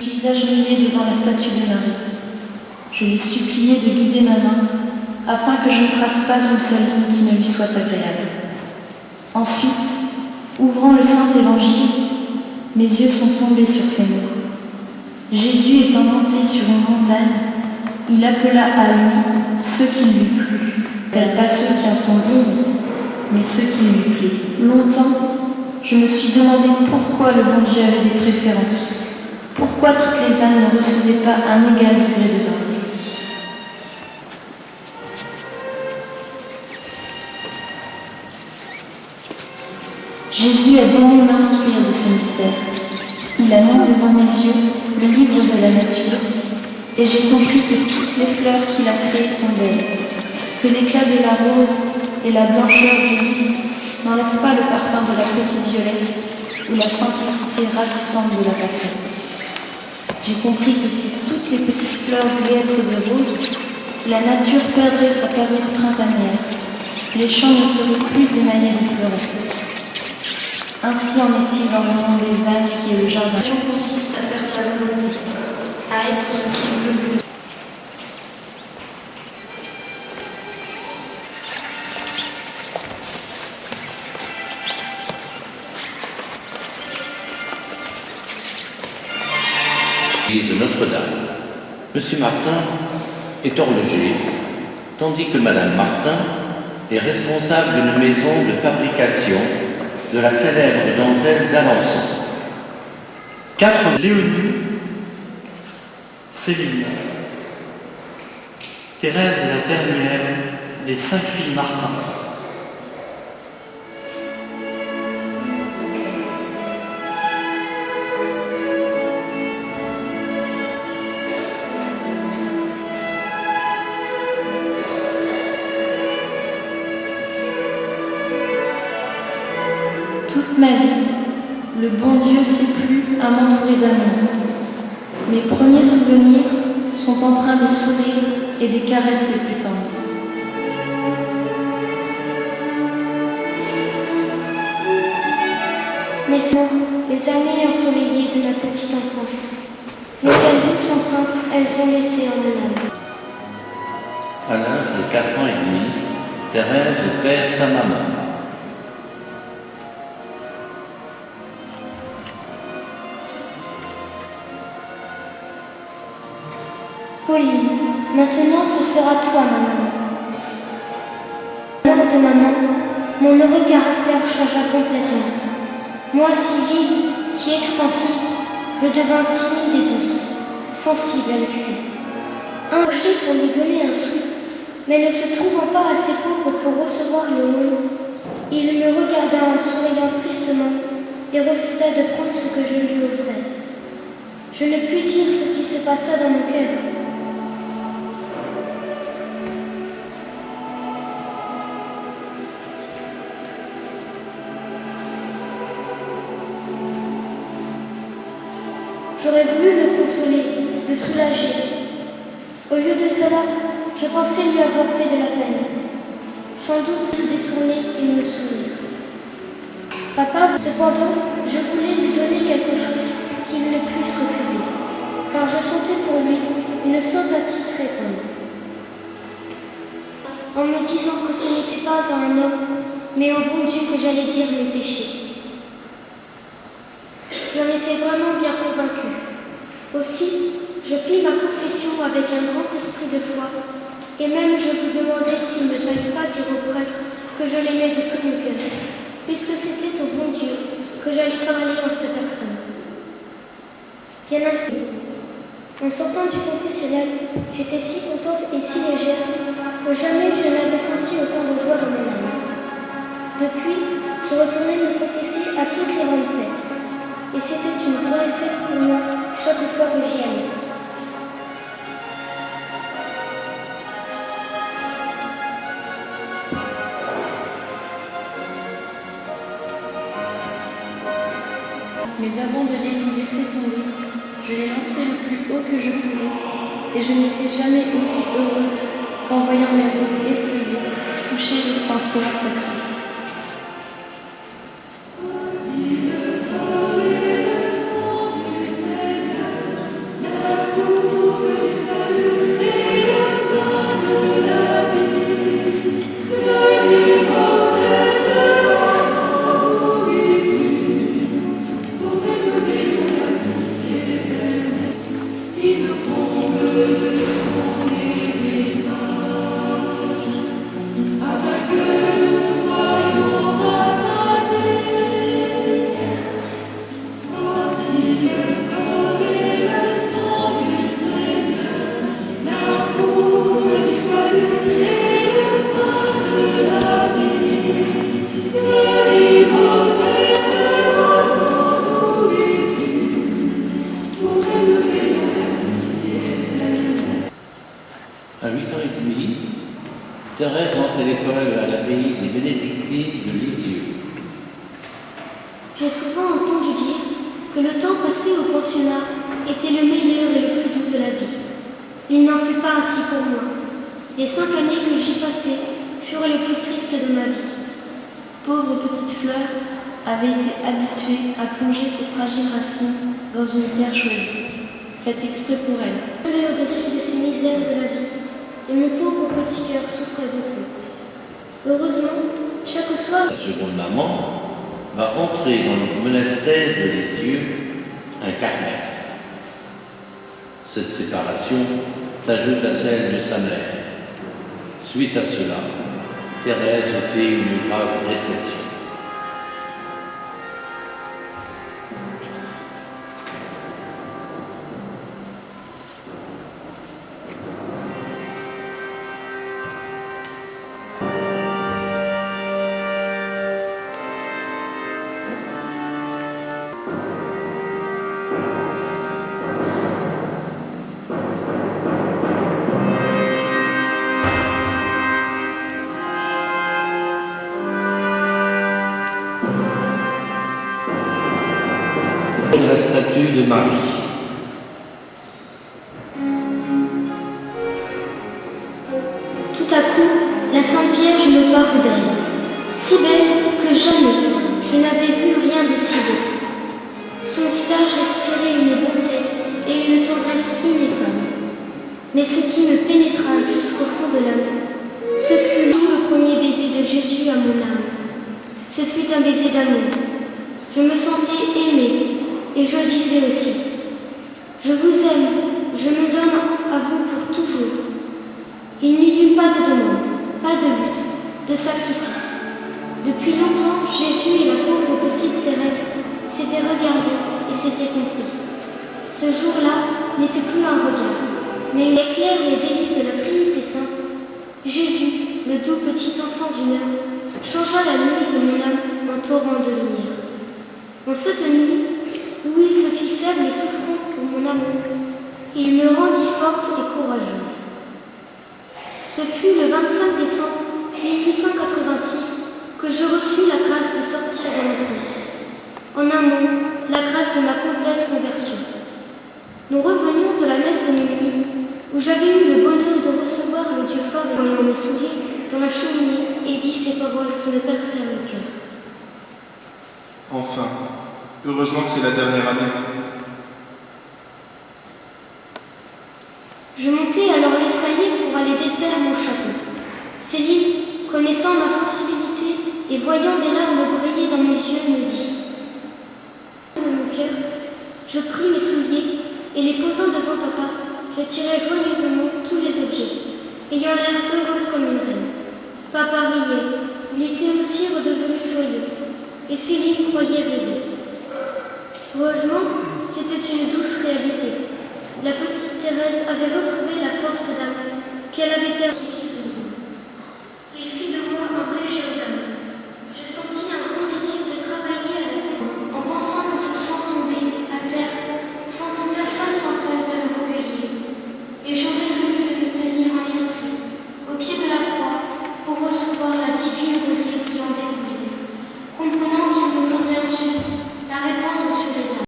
Visage mouillé devant la statue de Marie. Je l'ai supplié de guider ma main, afin que je ne trace pas une seule ligne qui ne lui soit agréable. Ensuite, ouvrant le Saint-Évangile, mes yeux sont tombés sur ces mots. Jésus étant monté sur une montagne, il appela à lui ceux qui lui plut. Pas ceux qui en sont dignes, mais ceux qui lui plaît. Longtemps, je me suis demandé pourquoi le bon Dieu avait des préférences. Pourquoi toutes les âmes ne recevaient pas un égal degré de grâce. Jésus a daigné m'instruire de ce mystère. Il a mis devant mes yeux le livre de la nature, et j'ai compris que toutes les fleurs qu'il a créées sont belles, que l'éclat de la rose et la blancheur du lys n'enlèvent pas le parfum de la petite violette ou la simplicité ravissante de la pâquerette. J'ai compris que si toutes les petites fleurs voulaient être de rose, la nature perdrait sa parure printanière, les champs ne seraient plus émaillés de fleurettes. Ainsi en est-il dans le monde des âmes qui est le jardin. La mission consiste à faire sa volonté, à être ce qu'il veut. L'église Notre-Dame. Monsieur Martin est horloger, tandis que Madame Martin est responsable d'une maison de fabrication de la célèbre dentelle d'Alençon. 4. Léonie, Céline, Thérèse la dernière des 5 filles Martin. Toute ma vie, le bon Dieu s'est plu à m'entourer d'amour. Mes premiers souvenirs sont empreints des sourires et des caresses les plus tendres. Mais les années ensoleillées de ma petite enfance, mais quelle douce empreinte elles ont laissé en mon âme. À l'âge de 4 ans et demi, Thérèse perd sa maman. Pauline, maintenant ce sera toi, ma maman. Mort de maman, mon heureux caractère changea complètement. Moi, si vive, si expansive, je devins timide et douce, sensible à l'excès. Embauché pour lui donner un sou, mais ne se trouvant pas assez pauvre pour recevoir l'aumône, il me regarda en souriant tristement et refusa de prendre ce que je lui offrais. Je ne puis dire ce qui se passa dans mon cœur. J'aurais voulu le consoler, le soulager. Au lieu de cela, je pensais lui avoir fait de la peine. Sans doute se détourner et me sourire. Papa, cependant, je voulais lui donner quelque chose qu'il ne puisse refuser, car je sentais pour lui une sympathie très grande. En me disant que ce n'était pas à un homme, mais au bon Dieu que j'allais dire mes péchés. J'en étais vraiment bien convaincue. Aussi, je fis ma confession avec un grand esprit de foi, et même je vous demandais s'il ne fallait pas dire au prêtre que je l'aimais de tout mon cœur, puisque c'était au bon Dieu que j'allais parler en sa personne. Bien sûr. En sortant du confessionnal, j'étais si contente et si légère que jamais je n'avais senti autant de joie dans mon âme. Depuis, je retournais me confesser à toutes les grandes fêtes. Et c'était une vraie fête pour moi chaque fois que j'y allais. Mais avant de les y laisser tomber, je les lançai le plus haut que je pouvais, et je n'étais jamais aussi heureuse qu'en voyant mes roses effeuillées toucher l'ustensoir sacré. à l'abbaye des Bénédictines de Lisieux. J'ai souvent entendu dire que le temps passé au pensionnat était le meilleur et le plus doux de la vie. Il n'en fut pas ainsi pour moi. Les 5 années que j'y passais furent les plus tristes de ma vie. Pauvre petite fleur avait été habituée à plonger ses fragiles racines dans une terre choisie, faite exprès pour elle. Je vivais au-dessus de ces misères de la vie, et mon pauvre petit cœur souffrait beaucoup. Heureusement, chaque soir, La seconde maman va entrer dans le monastère de Lisieux, un Carmel. Cette séparation s'ajoute à celle de sa mère. Suite à cela, Thérèse fait une grave dépression. La statue de Marie. tout à coup, la Sainte Vierge me parut belle, si belle que jamais je n'avais vu rien de si beau. Son visage respirait une bonté et une tendresse inébranlable. Mais ce qui me pénétra jusqu'au fond de l'âme, ce fut le premier baiser de Jésus à mon âme. Ce fut un baiser d'amour. Je me sentais aimée et je disais aussi, je vous aime, je me donne à vous pour toujours. Il n'y eut pas de demande, pas de lutte, de sacrifice. Depuis longtemps, Jésus et la pauvre petite Thérèse s'étaient regardés et s'étaient compris. Ce jour-là n'était plus un regard, mais une éclair les délices de la Trinité Sainte. Jésus, le doux petit enfant d'une heure, changea la nuit de mon âme en torrent de lumière. En cette nuit, où il se fit faible et souffrant pour mon amour, il me rendit forte et courageuse. Ce fut le 25 décembre 1886 que je reçus la grâce de sortir de l'enfance. En un mot, la grâce de ma complète conversion. Nous revenions de la messe de minuit, où j'avais eu le bonheur de recevoir le Dieu fort dans mes souliers dans la cheminée et dit ces paroles qui me percèrent le cœur. Enfin, heureusement que c'est la dernière année. Je montai alors l'escalier pour aller défaire mon chapeau. Céline, connaissant ma sensibilité et voyant des larmes briller dans mes yeux, me dit de mon cœur, je pris mes souliers et les posant devant papa, je tirai joyeusement tous les objets, ayant l'air heureuse comme une reine. Papa riait, il était aussi redevenu joyeux, et Céline croyait rêver. Heureusement, c'était une douce réalité. La petite Thérèse avait retrouvé la force d'âme qu'elle avait perdue.